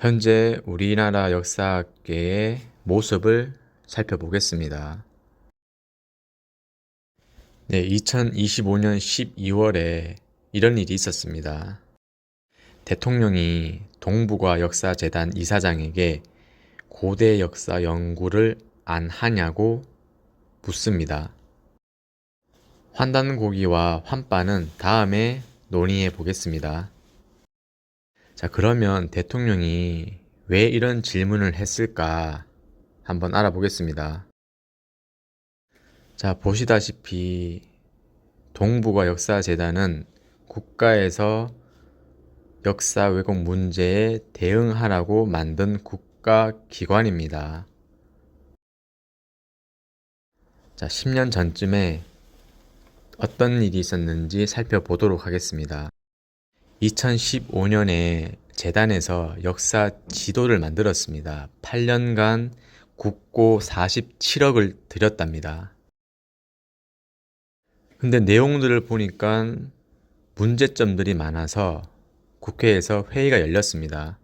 현재 우리나라 역사계의 모습을 살펴보겠습니다. 네, 2025년 12월에 이런 일이 있었습니다. 대통령이 동북아 역사재단 이사장에게 고대 역사 연구를 안 하냐고 묻습니다. 환단고기와 환빠는 다음에 논의해 보겠습니다. 자, 그러면 대통령이 왜 이런 질문을 했을까 한번 알아보겠습니다. 자, 보시다시피 동북아 역사재단은 국가에서 역사 왜곡 문제에 대응하라고 만든 국가기관입니다. 자, 10년 전쯤에 어떤 일이 있었는지 살펴보도록 하겠습니다. 2015년에 재단에서 역사 지도를 만들었습니다. 8년간 국고 47억을 들였답니다. 근데 내용들을 보니까 문제점들이 많아서 국회에서 회의가 열렸습니다.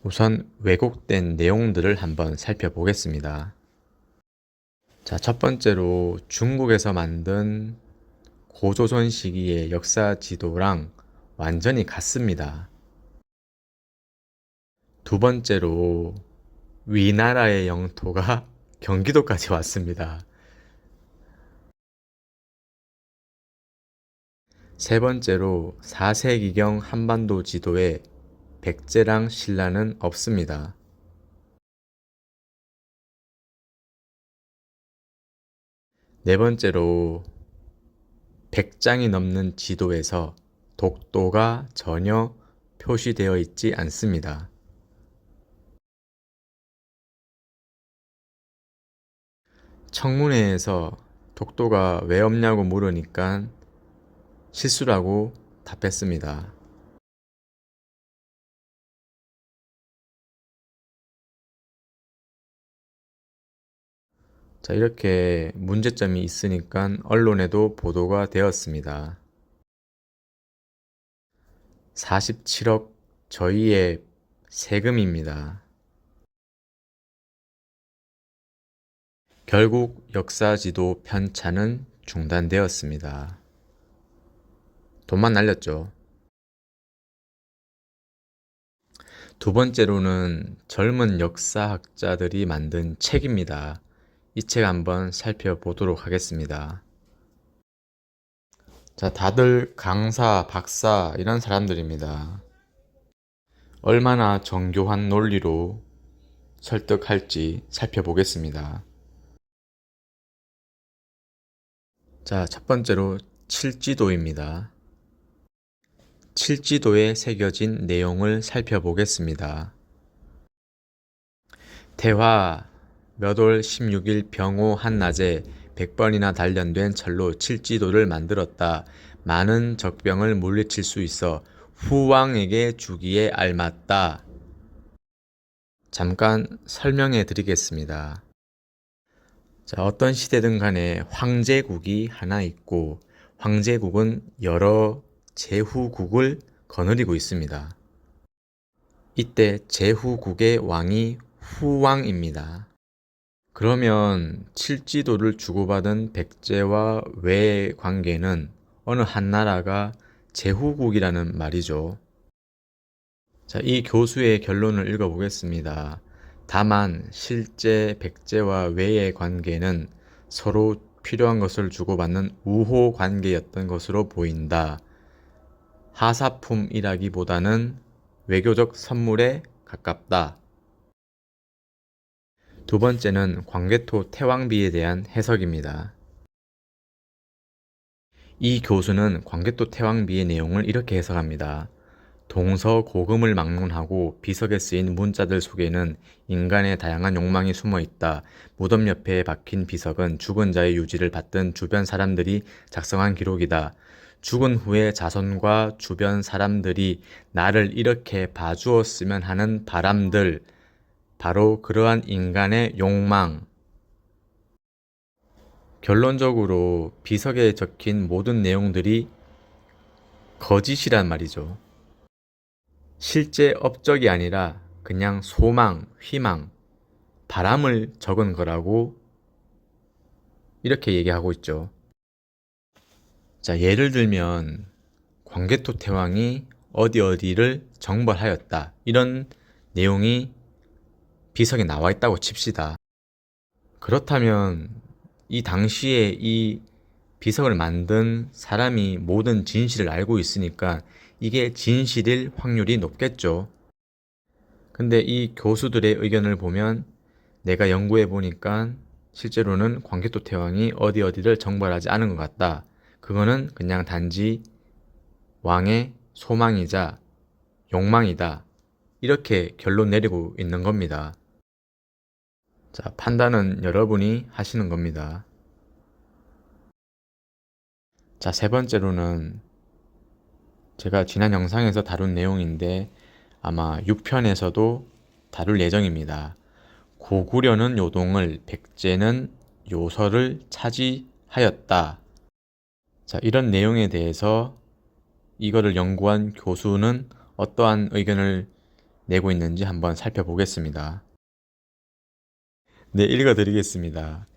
우선 왜곡된 내용들을 한번 살펴보겠습니다. 자, 첫 번째로 중국에서 만든 고조선 시기의 역사 지도랑 완전히 같습니다. 두 번째로 위나라의 영토가 경기도까지 왔습니다. 세 번째로 4세기경 한반도 지도에 백제랑 신라는 없습니다. 네 번째로 100장이 넘는 지도에서 독도가 전혀 표시되어 있지 않습니다. 청문회에서 독도가 왜 없냐고 물으니까 실수라고 답했습니다. 자, 이렇게 문제점이 있으니까 언론에도 보도가 되었습니다. 47억 저희의 세금입니다. 결국 역사지도 편찬은 중단되었습니다. 돈만 날렸죠. 두 번째로는 젊은 역사학자들이 만든 책입니다. 이 책 한번 살펴보도록 하겠습니다. 자, 다들 강사, 박사 이런 사람들입니다. 얼마나 정교한 논리로 설득할지 살펴보겠습니다. 자, 첫 번째로 칠지도입니다. 칠지도에 새겨진 내용을 살펴보겠습니다. 태화 몇 월 16일 병오 한낮에 100번이나 단련된 철로 칠지도를 만들었다. 많은 적병을 물리칠 수 있어 후왕에게 주기에 알맞다. 잠깐 설명해 드리겠습니다. 자, 어떤 시대든 간에 황제국이 하나 있고 황제국은 여러 제후국을 거느리고 있습니다. 이때 제후국의 왕이 후왕입니다. 그러면 칠지도를 주고받은 백제와 외의 관계는 어느 한 나라가 제후국이라는 말이죠. 자, 이 교수의 결론을 읽어보겠습니다. 다만 실제 백제와 외의 관계는 서로 필요한 것을 주고받는 우호 관계였던 것으로 보인다. 하사품이라기보다는 외교적 선물에 가깝다. 두 번째는 광개토 태왕비에 대한 해석입니다. 이 교수는 광개토 태왕비의 내용을 이렇게 해석합니다. 동서고금을 막론하고 비석에 쓰인 문자들 속에는 인간의 다양한 욕망이 숨어 있다. 무덤 옆에 박힌 비석은 죽은 자의 유지를 받던 주변 사람들이 작성한 기록이다. 죽은 후에 자손과 주변 사람들이 나를 이렇게 봐주었으면 하는 바람들, 바로 그러한 인간의 욕망. 결론적으로 비석에 적힌 모든 내용들이 거짓이란 말이죠. 실제 업적이 아니라 그냥 소망, 희망, 바람을 적은 거라고 이렇게 얘기하고 있죠. 자, 예를 들면 광개토 태왕이 어디 어디를 정벌하였다. 이런 내용이 비석에 나와 있다고 칩시다. 그렇다면 이 당시에 이 비석을 만든 사람이 모든 진실을 알고 있으니까 이게 진실일 확률이 높겠죠. 근데 이 교수들의 의견을 보면 내가 연구해 보니까 실제로는 광개토 태왕이 어디 어디를 정벌하지 않은 것 같다. 그거는 그냥 단지 왕의 소망이자 욕망이다. 이렇게 결론 내리고 있는 겁니다. 자, 판단은 여러분이 하시는 겁니다. 자, 세 번째로는 제가 지난 영상에서 다룬 내용인데 아마 6편에서도 다룰 예정입니다. 고구려는 요동을, 백제는 요서를 차지하였다. 자, 이런 내용에 대해서 이거를 연구한 교수는 어떠한 의견을 내고 있는지 한번 살펴보겠습니다. 네, 읽어드리겠습니다.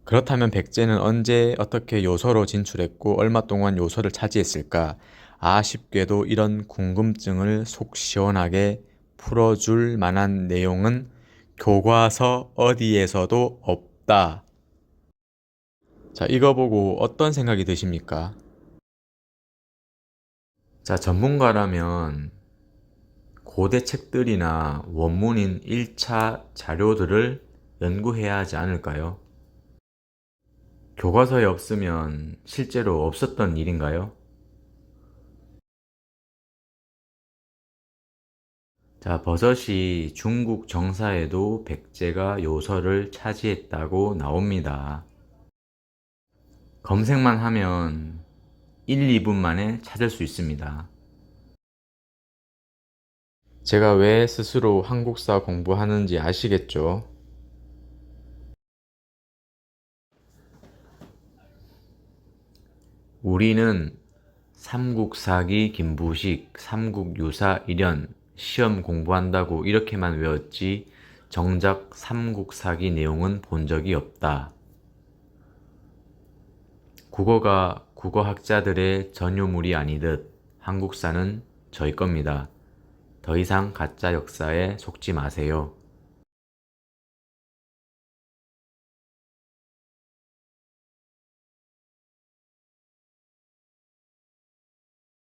그렇다면 백제는 언제 어떻게 요서로 진출했고 얼마 동안 요서를 차지했을까? 아쉽게도 이런 궁금증을 속 시원하게 풀어줄 만한 내용은 교과서 어디에서도 없다. 자, 이거 보고 어떤 생각이 드십니까? 자, 전문가라면 고대 책들이나 원문인 1차 자료들을 연구해야 하지 않을까요? 교과서에 없으면 실제로 없었던 일인가요? 자, 버젓이 중국 정사에도 백제가 요서를 차지했다고 나옵니다. 검색만 하면 1, 2분 만에 찾을 수 있습니다. 제가 왜 스스로 한국사 공부하는지 아시겠죠? 우리는 삼국사기 김부식, 삼국유사 일연, 시험 공부한다고 이렇게만 외웠지 정작 삼국사기 내용은 본 적이 없다. 국어가 국어학자들의 전유물이 아니듯 한국사는 저희 겁니다. 더 이상 가짜 역사에 속지 마세요.